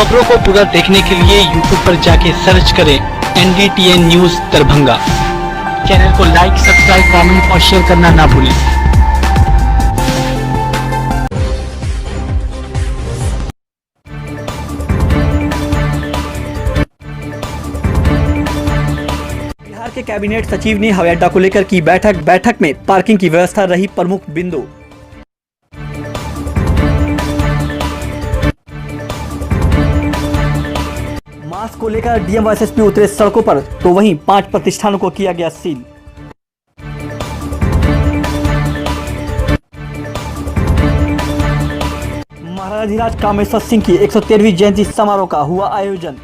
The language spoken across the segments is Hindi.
खबरों को पूरा देखने के लिए YouTube पर जाके सर्च करें NDTN न्यूज दरभंगा। चैनल को लाइक, सब्सक्राइब, कमेंट और शेयर करना ना भूलें। बिहार के कैबिनेट सचिव ने हवाई अड्डा को लेकर की बैठक में पार्किंग की व्यवस्था रही प्रमुख बिंदु। मास्क को लेकर डीएम व एसएसपी उतरे सड़कों पर, तो वहीं 5 प्रतिष्ठानों को किया गया सील। महाराजाधिराज कामेश्वर सिंह की 113वीं जयंती समारोह का हुआ आयोजन।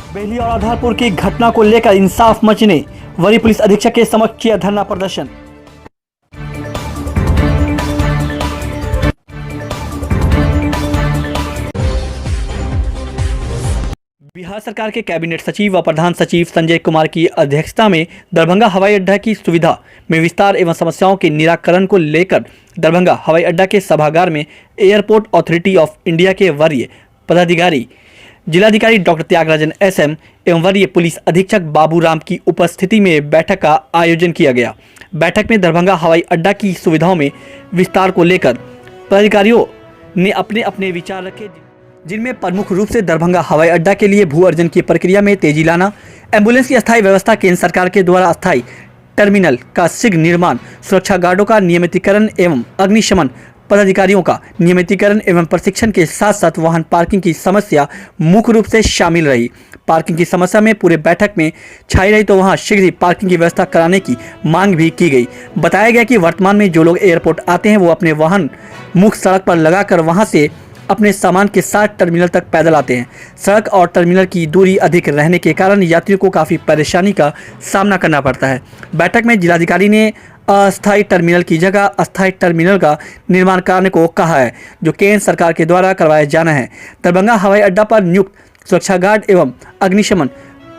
बेहली और आधारपुर की घटना को लेकर इंसाफ मंच ने वरीय पुलिस अधीक्षक के समक्ष किया धरना प्रदर्शन। बिहार सरकार के कैबिनेट सचिव व प्रधान सचिव संजय कुमार की अध्यक्षता में दरभंगा हवाई अड्डा की सुविधा में विस्तार एवं समस्याओं के निराकरण को लेकर दरभंगा हवाई अड्डा के सभागार में एयरपोर्ट अथॉरिटी ऑफ इंडिया के वरीय पदाधिकारी जिलाधिकारी डॉक्टर त्यागराजन SM एवं वरीय पुलिस अधीक्षक बाबूराम की उपस्थिति में बैठक का आयोजन किया गया। बैठक में दरभंगा हवाई अड्डा की सुविधाओं में विस्तार को लेकर पदाधिकारियों ने अपने अपने विचार रखे, जिनमें प्रमुख रूप से दरभंगा हवाई अड्डा के लिए भू अर्जन की प्रक्रिया में तेजी लाना, एम्बुलेंस की अस्थायी व्यवस्था, केंद्र सरकार के द्वारा अस्थायी टर्मिनल का शीघ्र निर्माण, सुरक्षा गार्डों का नियमितीकरण एवं अग्निशमन पदाधिकारियों का नियमितीकरण एवं प्रशिक्षण के साथ साथ वाहन पार्किंग की समस्या मुख्य रूप से शामिल रही। पार्किंग की समस्या में पूरे बैठक में छाई रही, तो वहां शीघ्र ही पार्किंग की व्यवस्था कराने की मांग भी की गई। बताया गया कि वर्तमान में जो लोग एयरपोर्ट आते हैं वो अपने वाहन मुख्य सड़क पर लगाकर वहां से अपने सामान के साथ टर्मिनल तक पैदल आते हैं। सड़क और टर्मिनल की दूरी अधिक रहने के कारण यात्रियों को काफ़ी परेशानी का सामना करना पड़ता है। बैठक में जिलाधिकारी ने अस्थायी टर्मिनल की जगह अस्थायी टर्मिनल का निर्माण कराने को कहा है, जो केंद्र सरकार के द्वारा करवाया जाना है। दरभंगा हवाई अड्डा पर नियुक्त सुरक्षा गार्ड एवं अग्निशमन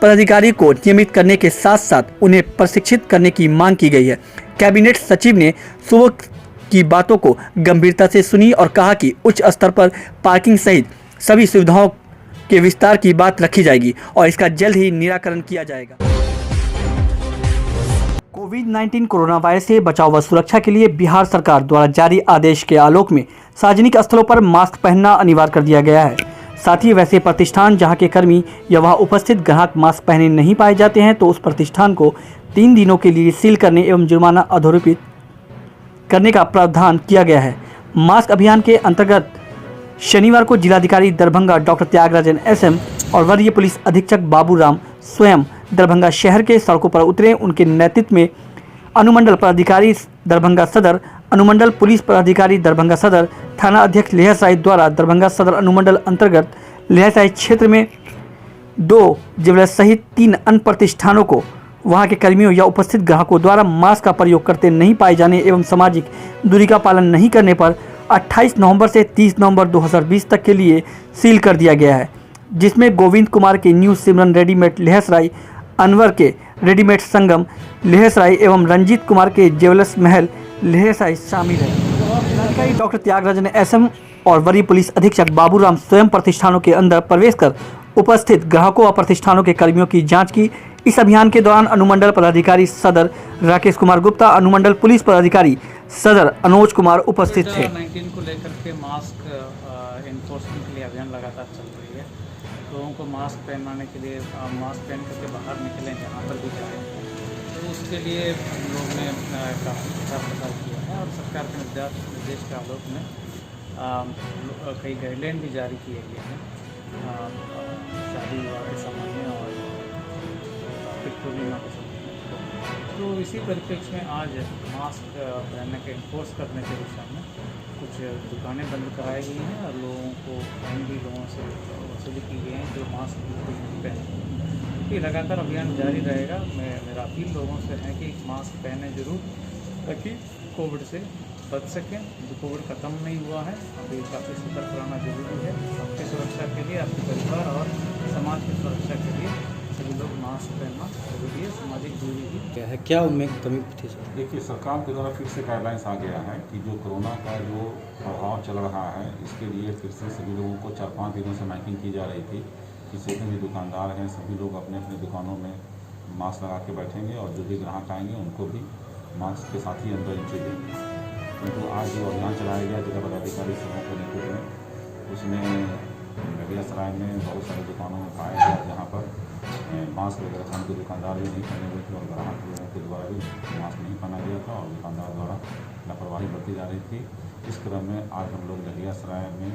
पदाधिकारी को नियमित करने के साथ साथ उन्हें प्रशिक्षित करने की मांग की गई है। कैबिनेट सचिव ने सुबह की बातों को गंभीरता से सुनी और कहा कि उच्च स्तर पर पार्किंग सहित सभी सुविधाओं के विस्तार की बात रखी जाएगी और इसका जल्द ही निराकरण किया जाएगा। कोविड-19 कोरोना वायरस से बचाव व सुरक्षा के लिए बिहार सरकार द्वारा जारी आदेश के आलोक में सार्वजनिक स्थलों पर मास्क पहनना अनिवार्य कर दिया गया है। साथ ही वैसे प्रतिष्ठान जहां के कर्मी या वहां उपस्थित ग्राहक मास्क पहने नहीं पाए जाते हैं तो उस प्रतिष्ठान को 3 दिनों के लिए सील करने एवं जुर्माना अधोरेखित करने का प्रावधान किया गया है। मास्क अभियान के अंतर्गत शनिवार को जिलाधिकारी दरभंगा डॉक्टर त्यागराजन SM और वरीय पुलिस अधीक्षक बाबूराम स्वयं दरभंगा शहर के सड़कों पर उतरे। उनके नेतृत्व में अनुमंडल पदाधिकारी दरभंगा सदर, अनुमंडल पुलिस पदाधिकारी दरभंगा सदर, थाना अध्यक्ष लहरसराय द्वारा दरभंगा सदर अनुमंडल अंतर्गत लहरसराय क्षेत्र में 2 ज्वेलर्स सहित 3 अन्य प्रतिष्ठानों को वहां के कर्मियों या उपस्थित ग्राहकों द्वारा मास्क का प्रयोग करते नहीं पाए जाने एवं सामाजिक दूरी का पालन नहीं करने पर 28 नवंबर से 30 नवंबर 2020 तक के लिए सील कर दिया गया है, जिसमें गोविंद कुमार के न्यू सिमरन रेडीमेड लहरसराय, अनवर के रेडीमेड संगम लहरसराय एवं रंजीत कुमार के ज्वेलर्स महल लहरसराय शामिल है। जिलाधिकारी डॉक्टर त्यागराजन SM और वरीय पुलिस अधीक्षक बाबूराम स्वयं प्रतिष्ठानों के अंदर प्रवेश कर उपस्थित ग्राहकों व प्रतिष्ठानों के कर्मियों की जांच की। इस अभियान के दौरान अनुमंडल पदाधिकारी सदर राकेश कुमार गुप्ता, अनुमंडल पुलिस पदाधिकारी सदर अनुज कुमार उपस्थित थे। 19 को लेकर के मास्क इन्फोर्समेंट के लिए अभियान लगातार चल रही है। लोगों को मास्क पहनाने के लिए मास्क पहन करके बाहर निकलें जहाँ पर भी जाएँ, तो उसके लिए हम लोग ने काफ़ी प्रचार किया है और सरकार के निर्देश के आलोक में कई गाइडलाइन भी जारी किए गए हैं शादी विवाह के संबंध में और पूर्णिमा के संबंध में। तो इसी परिप्रेक्ष्य में आज मास्क पहनने के इन्फोर्स करने के दिशा में कुछ दुकानें बंद कराई गई हैं और लोगों को फाइन भी लोगों से वसूली की गई है जो मास्क बिल्कुल नहीं पहने। ये लगातार अभियान जारी रहेगा। मेरा अपील लोगों से है कि मास्क पहने जरूर, ताकि कोविड से बच सकें। जो कोविड ख़त्म नहीं हुआ है, अभी काफ़ी सतर्क रहना जरूरी है। आपकी सुरक्षा के लिए, आपके परिवार और समाज की सुरक्षा के लिए सभी लोग मास्क पहनना जरूरी है, सामाजिक दूरी भी। क्या है, क्या उनमें कमी थी सर? देखिए, सरकार के द्वारा फिर से गाइडलाइंस आ गया है कि जो कोरोना का जो प्रभाव चल रहा है, इसके लिए फिर से सभी लोगों को 4-5 दिनों से माइकिंग की जा रही थी कि जितने भी दुकानदार हैं सभी लोग अपने अपने दुकानों में मास्क लगा के बैठेंगे और जो भी ग्राहक आएंगे उनको भी मास्क के साथ ही अंदर एंट्री देंगे। किंतु आज जो अभियान चलाया गया जिला पदाधिकारी समूह के नेतृत्व में, उसमें लड़ियासराय में बहुत सारे दुकानों में पाया गया जहाँ पर मास्क वगैरह खाने के दुकानदार भी नहीं पहने हुए थे और ग्राहक लोगों के द्वारा भी मास्क नहीं पहना गया था और दुकानदार द्वारा लापरवाही बरती जा रही थी। इस क्रम में आज हम लोग लड़ियासराय में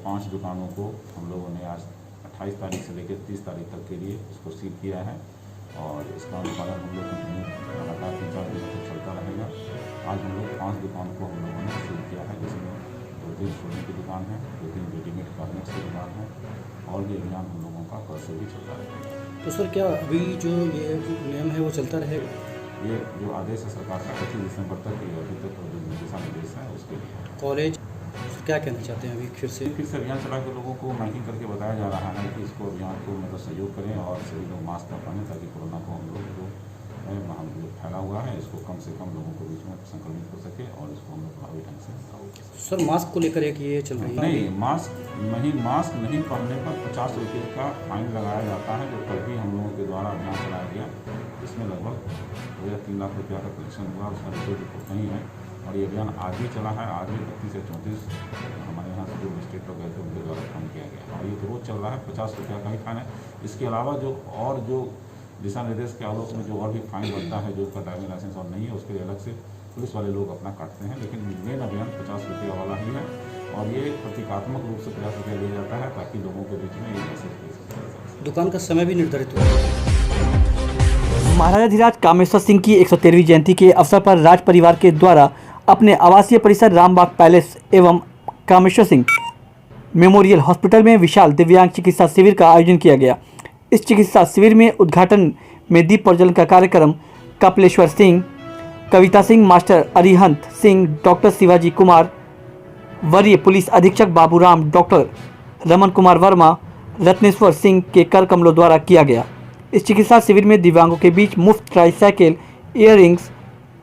5 दुकानों को हम लोगों ने आज 28 तारीख से लेकर 30 तारीख तक के लिए उसको सील किया है और इसका अनुपालन हम लोग कंटिन्यू लगातार 3-4 दिनों तक चलता रहेगा। आज हम लोग 5 दुकान को हम लोगों ने सील किया है, जिसमें 2-3 सोने की दुकान है, 2-3 रेडीमेड गारमेंट्स की दुकान है और ये अभियान हम लोगों का कल से भी चलता रहेगा। तो सर क्या अभी जो ये नियम है वो चलता रहेगा? ये जो आदेश है सरकार का 25 दिसंबर तक ये अभी तक जो दिशा निर्देश है उसके लिए कॉलेज क्या कहना चाहते हैं अभी फिर से? अभियान चला के लोगों को माइकिंग करके बताया जा रहा है कि इसको अभियान को मतलब सहयोग करें और सभी लोग मास्क पहनें ताकि कोरोना को हम लोग जो महामारी फैला हुआ है इसको कम से कम लोगों के बीच में संक्रमित हो सके और इसको हम लोग प्रभावी ढंग से लागू कर सकें। सर मास्क को लेकर एक ये चल रही है नहीं, मास्क नहीं पहनने पर 50 रुपये का फाइन लगाया जाता है, जो कल भी हम लोगों के द्वारा अभियान चलाया गया। इसमें लगभग 3 लाख रुपया का कलेक्शन हुआ, उसका रिपोर्ट नहीं है और ये अभियान आज भी चला है। आज भी 31 से 34 हमारे यहाँ से जो मजिस्ट्रेट लोग गए थे उनके द्वारा फाइन किया गया और ये तो रोज चल रहा है। 50 रुपया का ही फाइन है। इसके अलावा जो दिशा निर्देश के आलोक में जो और भी फाइन बनता है, जो उसका ड्राइविंग लाइसेंस और नहीं है उसके लिए अलग से पुलिस वाले लोग अपना काटते हैं, लेकिन मेन अभियान 50 रुपये वाला ही है और ये प्रतीकात्मक रूप से 50 रुपया लिया जाता है ताकि लोगों के बीच में ये मैसेज भेज सके। दुकान का समय भी निर्धारित हुआ है। महाराजाधिराज कामेश्वर सिंह की 113वीं जयंती के अवसर पर राज परिवार के द्वारा अपने आवासीय परिसर रामबाग पैलेस एवं कामेश्वर सिंह मेमोरियल हॉस्पिटल में विशाल दिव्यांग चिकित्सा शिविर का आयोजन किया गया। इस चिकित्सा शिविर में उद्घाटन में दीप प्रज्वलन का कार्यक्रम कपिलेश्वर सिंह, कविता सिंह, मास्टर अरिहंत सिंह, डॉक्टर शिवाजी कुमार, वरीय पुलिस अधीक्षक बाबूराम, डॉक्टर रमन कुमार वर्मा, रत्नेश्वर सिंह के कर कमलों द्वारा किया गया। इस चिकित्सा शिविर में दिव्यांगों के बीच मुफ्त ट्राईसाइकिल, इयररिंग्स,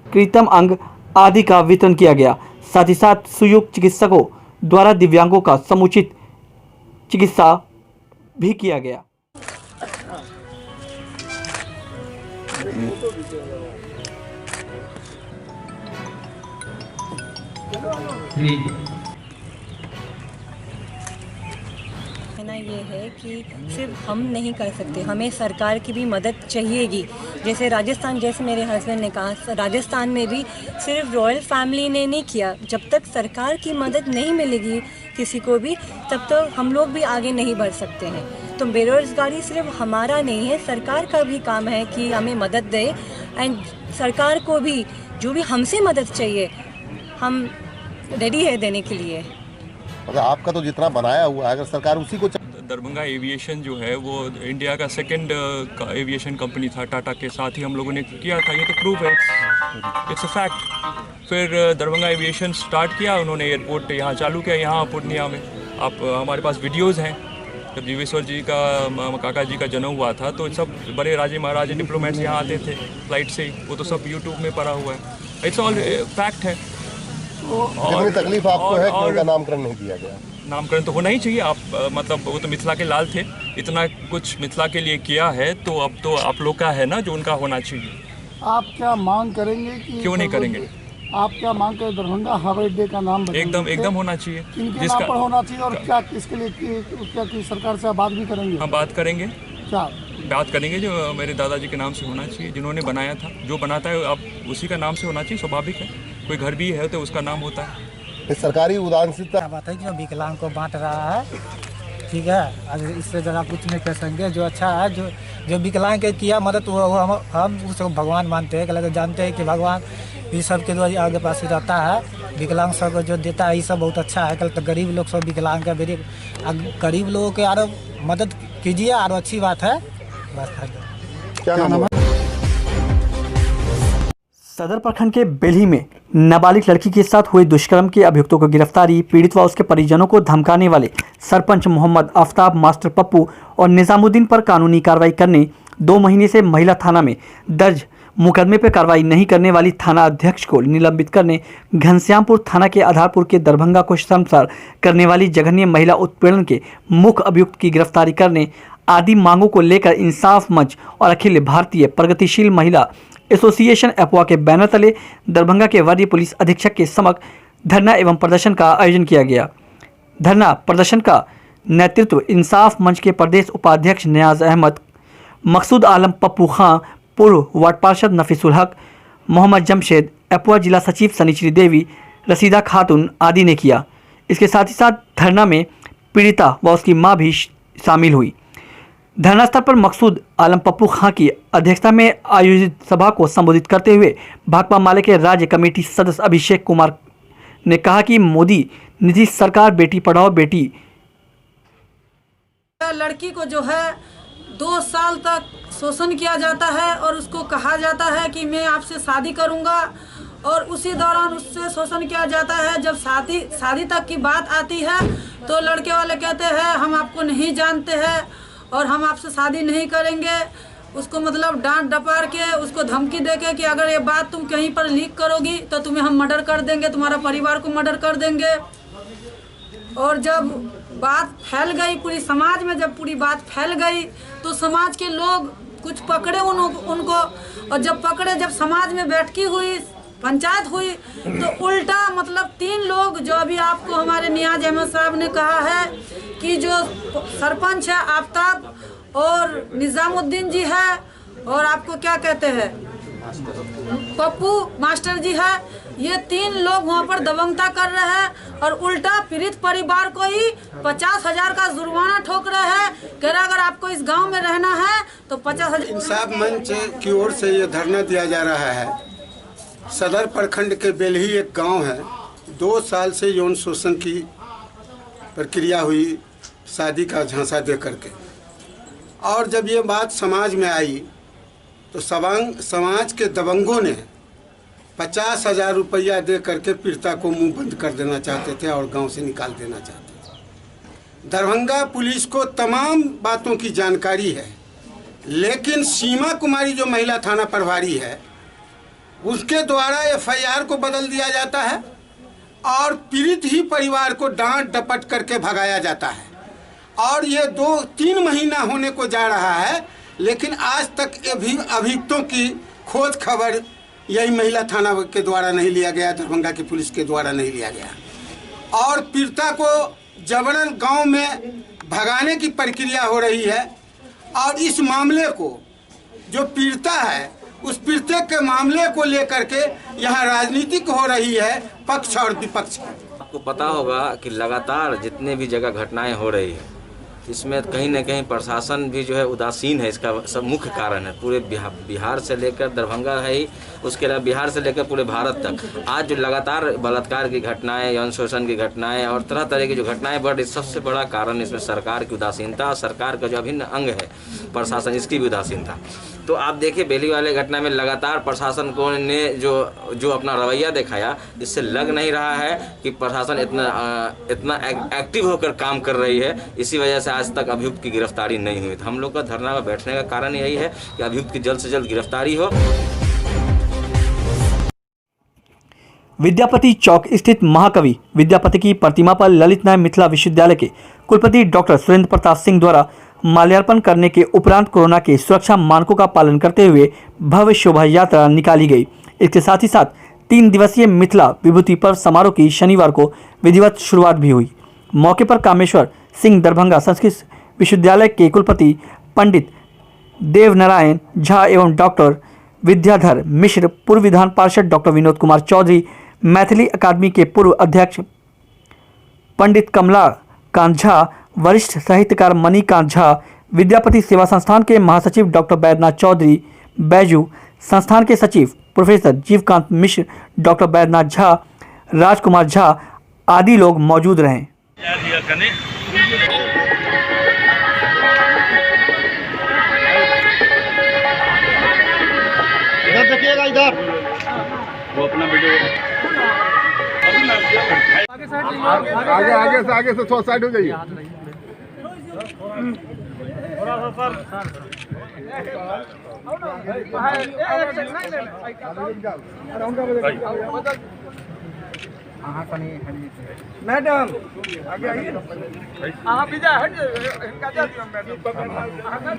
कृत्रिम अंग आदि का वितरण किया गया। साथ ही साथ सुयुक्त चिकित्सकों द्वारा दिव्यांगों का समुचित चिकित्सा भी किया गया। कहना ये है कि सिर्फ हम नहीं कर सकते, हमें सरकार की भी मदद चाहिएगी। जैसे राजस्थान, जैसे मेरे हस्बैंड ने कहा, राजस्थान में भी सिर्फ रॉयल फैमिली ने नहीं किया। जब तक सरकार की मदद नहीं मिलेगी किसी को भी, तब तक हम लोग भी आगे नहीं बढ़ सकते हैं। तो बेरोज़गारी सिर्फ हमारा नहीं है, सरकार का भी काम है कि हमें मदद दे। एंड सरकार को भी जो भी हमसे मदद चाहिए हम रेडी है देने के लिए। मतलब आपका तो जितना बनाया हुआ है, अगर सरकार उसी को दरभंगा एविएशन जो है वो इंडिया का सेकंड एविएशन कंपनी था, टाटा के साथ ही हम लोगों ने किया था, ये तो प्रूफ है, इट्स अ फैक्ट। फिर दरभंगा एविएशन स्टार्ट किया, उन्होंने एयरपोर्ट यहाँ चालू किया, यहाँ पूर्णिया में। आप हमारे पास वीडियोज़ हैं, जब जीवेश्वर जी का काका जी का जन्म हुआ था तो सब बड़े राजे महाराजे डिप्लोमेट्स यहाँ आते थे फ्लाइट से, वो तो सब यूट्यूब में पड़ा हुआ है, इट्स ऑल फैक्ट है। जितनी तकलीफ आपको है कि उनका नामकरण नहीं किया गया। नामकरण तो होना ही चाहिए। आप मतलब वो तो मिथिला के लाल थे, इतना कुछ मिथिला के लिए किया है तो अब तो आप लोग का है ना जो उनका होना चाहिए। आप क्या मांग करेंगे कि क्यों नहीं करेंगे? आप क्या मांग कर दरभंगा हवाई अड्डे का नाम एकदम होना चाहिए, किनके नाम पर होना चाहिए और क्या इसके लिए क्या की सरकार से बात भी करेंगे? हम बात करेंगे, क्या बात करेंगे जो मेरे दादाजी के नाम से होना चाहिए, जिन्होंने बनाया था, जो बनाता है अब उसी का नाम से होना चाहिए, स्वाभाविक है। कोई घर भी है तो उसका नाम होता है। सरकारी उदासीनता बात है कि विकलांग को बांट रहा है, ठीक है, आज इससे ज़रा कुछ नहीं कह सकते। जो अच्छा है, जो विकलांग के किया मदद, वो हम उसको भगवान मानते हैं, अलग जानते हैं कि भगवान ये सब के द्वारा आगे पास रहता है। विकलांग सब जो देता है ये सब बहुत अच्छा है। कल तो गरीब लोग सब विकलांग का गरीब लोगों के आरो मदद कीजिए, और अच्छी बात है। बस क्या नाम है? सदर प्रखंड के बेल्ही में नाबालिग लड़की के साथ हुए दुष्कर्म के अभियुक्तों को गिरफ्तारी, पीड़ित व उसके परिजनों को धमकाने वाले सरपंच मोहम्मद आफ्ताब, मास्टर पप्पू और निजामुद्दीन पर कानूनी कार्रवाई करने 2 महीने से महिला थाना में दर्ज मुकदमे पर कार्रवाई नहीं करने वाली थाना अध्यक्ष को निलंबित करने, घनश्यामपुर थाना के आधारपुर के दरभंगा को शर्मसार करने वाली जघन्य महिला उत्पीड़न के मुख्य अभियुक्त की गिरफ्तारी करने आदि मांगों को लेकर इंसाफ मंच और अखिल भारतीय प्रगतिशील महिला एसोसिएशन एपवा के बैनर तले दरभंगा के वरीय पुलिस अधीक्षक के समक्ष धरना एवं प्रदर्शन का आयोजन किया गया। धरना प्रदर्शन का नेतृत्व इंसाफ मंच के प्रदेश उपाध्यक्ष नियाज अहमद, मकसूद आलम पप्पू खां, पूर्व वार्ड पार्षद नफीसुल हक, मोहम्मद जमशेद, एपवा जिला सचिव सनीचरी देवी, रसीदा खातून आदि ने किया। इसके साथ ही साथ धरना में पीड़िता व उसकी मां भी शामिल हुई। धरना स्थल पर मकसूद आलम पप्पू खां की अध्यक्षता में आयोजित सभा को संबोधित करते हुए भाकपा माले के राज्य कमेटी सदस्य अभिषेक कुमार ने कहा कि मोदी नीतीश सरकार बेटी पढ़ाओ बेटी लड़की को जो है 2 साल तक शोषण किया जाता है और उसको कहा जाता है कि मैं आपसे शादी करूंगा और उसी दौरान उससे शोषण किया जाता है। जब शादी तक की बात आती है तो लड़के वाले कहते हैं हम आपको नहीं जानते हैं और हम आपसे शादी नहीं करेंगे। उसको मतलब डांट डपार के उसको धमकी देके कि अगर ये बात तुम कहीं पर लीक करोगी तो तुम्हें हम मर्डर कर देंगे, तुम्हारा परिवार को मर्डर कर देंगे। और जब बात फैल गई पूरी समाज में, जब पूरी बात फैल गई तो समाज के लोग कुछ पकड़े उनको और जब समाज में बैठकी हुई, पंचायत हुई तो उल्टा मतलब 3 लोग जो अभी आपको हमारे नियाज अहमद साहब ने कहा है कि जो सरपंच है आफ्ताब और निजामुद्दीन जी है और आपको क्या कहते हैं पप्पू मास्टर जी है, ये 3 लोग वहाँ पर दबंगता कर रहे हैं और उल्टा पीड़ित परिवार को ही 50,000 का जुर्माना ठोक रहे हैं। कह रहा अगर आपको इस गांव में रहना है तो 50,000। इंसाफ मंच की ओर से ये धरना दिया जा रहा है। सदर प्रखंड के बेल्ही एक गांव है, 2 साल से यौन शोषण की प्रक्रिया हुई शादी का झांसा दे करके, और जब ये बात समाज में आई तो समाज के दबंगों ने 50,000 रुपया दे करके पीड़िता को मुंह बंद कर देना चाहते थे और गांव से निकाल देना चाहते थे। दरभंगा पुलिस को तमाम बातों की जानकारी है, लेकिन सीमा कुमारी जो महिला थाना प्रभारी है उसके द्वारा FIR को बदल दिया जाता है और पीड़ित ही परिवार को डांट डपट करके भगाया जाता है। और ये 2-3 महीना होने को जा रहा है, लेकिन आज तक अभियुक्तों की खोज खबर यही महिला थाना के द्वारा नहीं लिया गया, दरभंगा की पुलिस के द्वारा नहीं लिया गया और पीड़िता को जबरन गांव में भगाने की प्रक्रिया हो रही है। और इस मामले को जो पीड़िता है उस पीड़िता के मामले को लेकर के यहाँ राजनीतिक हो रही है, पक्ष और विपक्ष। आपको पता होगा कि लगातार जितने भी जगह घटनाएं हो रही है इसमें कहीं न कहीं प्रशासन भी जो है उदासीन है। इसका सब मुख्य कारण है पूरे बिहार से लेकर दरभंगा है ही, उसके अलावा बिहार से लेकर पूरे भारत तक आज जो लगातार बलात्कार की घटनाएं, यौन शोषण की घटनाएं और तरह तरह की जो घटनाएं बढ़ रही, सबसे बड़ा कारण इसमें सरकार की उदासीनता, सरकार का जो अभिन्न अंग है प्रशासन, इसकी भी उदासीनता। तो आप देखिए बेली वाले घटना में लगातार प्रशासन को ने जो अपना रवैया दिखाया, इससे लग नहीं रहा है कि प्रशासन इतना एक्टिव होकर काम कर रही है। इसी वजह से आज तक अभियुक्त की गिरफ्तारी नहीं हुई। तो हम लोग का धरना में बैठने का कारण यही है कि अभियुक्त की जल्द से जल्द गिरफ्तारी हो। विद्यापति चौक स्थित महाकवि विद्यापति की प्रतिमा पर ललित नारायण मिथिला विश्वविद्यालय के कुलपति डॉक्टर सुरेंद्र प्रताप सिंह द्वारा माल्यार्पण करने के उपरांत कोरोना के सुरक्षा मानकों का पालन करते हुए भव्य शोभा यात्रा निकाली गई। इसके साथ ही साथ 3 दिवसीय मिथिला विभूति पर्व समारोह की शनिवार को विधिवत शुरुआत भी हुई। मौके पर कामेश्वर सिंह दरभंगा संस्कृत विश्वविद्यालय के कुलपति पंडित देवनारायण झा एवं डॉक्टर विद्याधर मिश्र, पूर्व विधान पार्षद डॉक्टर विनोद कुमार चौधरी, मैथिली अकादमी के पूर्व अध्यक्ष पंडित कमला कांत झा, वरिष्ठ साहित्यकार मणिकांत झा, विद्यापति सेवा संस्थान के महासचिव डॉक्टर बैद्यनाथ चौधरी बैजू, संस्थान के सचिव प्रोफेसर जीवकांत मिश्र, डॉक्टर बैद्यनाथ झा, राजकुमार झा आदि लोग मौजूद रहे। इधर देखिएगा, इधर अपना वीडियो आगे से 100 साइड हो जाइए। मैडम आगे आइए। हाँ भैया हट इनका दे दियो मैडम।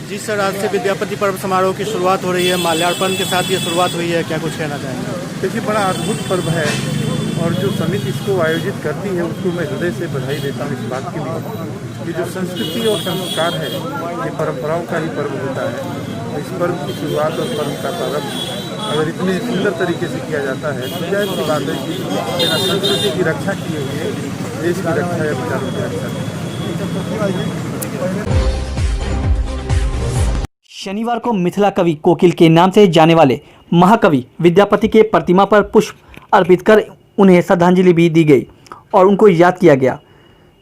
जी सर, आज से विद्यापति पर्व समारोह की शुरुआत हो रही है। माल्यार्पण के साथ ये शुरुआत हुई है, क्या कुछ कहना चाहेंगे? देखिए, बड़ा अद्भुत पर्व है और जो समिति इसको आयोजित करती है उसको मैं हृदय से बधाई देता हूँ इस बात के लिए। ये जो संस्कृति और संस्कार है, ये परंपराओं का ही पर्व होता है। इस पर्व की शुरुआत और पर्व का प्रारंभ अगर इतने सुंदर तरीके से किया जाता है तो जाहिर सी बात है कि बिना संस्कृति की रक्षा किए हुए देश की रक्षा या विचारों की रक्षा। शनिवार को मिथिला कवि कोकिल के नाम से जाने वाले महाकवि विद्यापति के प्रतिमा पर पुष्प अर्पित कर उन्हें श्रद्धांजलि भी दी गई और उनको याद किया गया।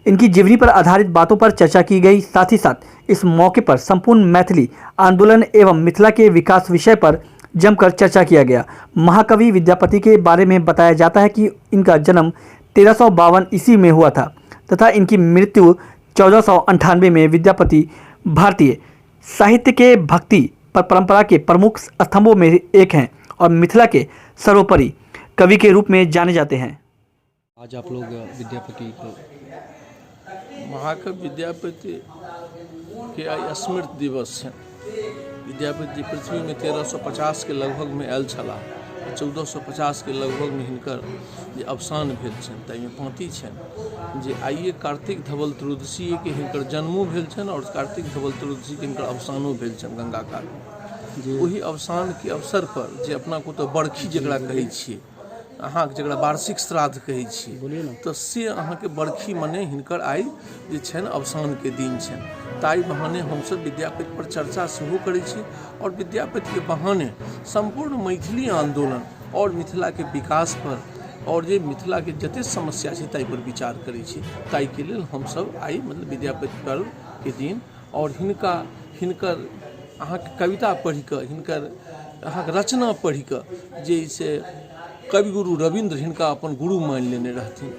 इनकी जीवनी पर आधारित बातों पर चर्चा की गई। साथ ही साथ इस मौके पर संपूर्ण मैथिली आंदोलन एवं मिथिला के विकास विषय पर जमकर चर्चा किया गया। महाकवि विद्यापति के बारे में बताया जाता है कि इनका जन्म 1352 ईस्वी में हुआ था तथा इनकी मृत्यु 1498 में। विद्यापति भारतीय साहित्य के भक्ति पर परंपरा के प्रमुख स्तंभों में एक हैं और मिथिला के सर्वोपरि कवि के रूप में जाने जाते हैं। आज आप लोग विद्यापति को महाकवि विद्यापति के आई स्मृति दिवस है। विद्यापति पृथ्वी में 1350 के लगभग में आयल छला। 1450 के लगभग में हिनकर जे अवसान भेल छनि ताहिमे पाँति छनि जे आइए कार्तिक धवल त्रयोदशी के हिनकर जन्मो भेल छनि और कार्तिक धवल त्रयोदशी के हिनकर अवसानो भेल छनि गंगा कालमे। वही अवसान के अवसर पर जे अपना को तो बरखी जकरा कहै छियै, अहाँ जकरा वार्षिक श्राद्ध कहै छियै, तो से अहाँ के बरखी मने हिनकर आइ जे छनि अवसान के दिन छनि। ताहि बहाने हमसब विद्यापति पर चर्चा सेहो करै छी और विद्यापति के बहाने संपूर्ण मैथिली आंदोलन और मिथिला के विकास पर और जे मिथिला के जते समस्या छै ताहि पर विचार करै छी। ताहि के लेल हमसब आइ मतलब विद्यापति पर्व के दिन और हिनकर अहाँ के कविता पढ़ि कऽ, हिनकर अहाँ के रचना पढ़ि कऽ जे से कविगुरु रविन्द्र हिनका अपन गुरु मानि लेने रहथिन।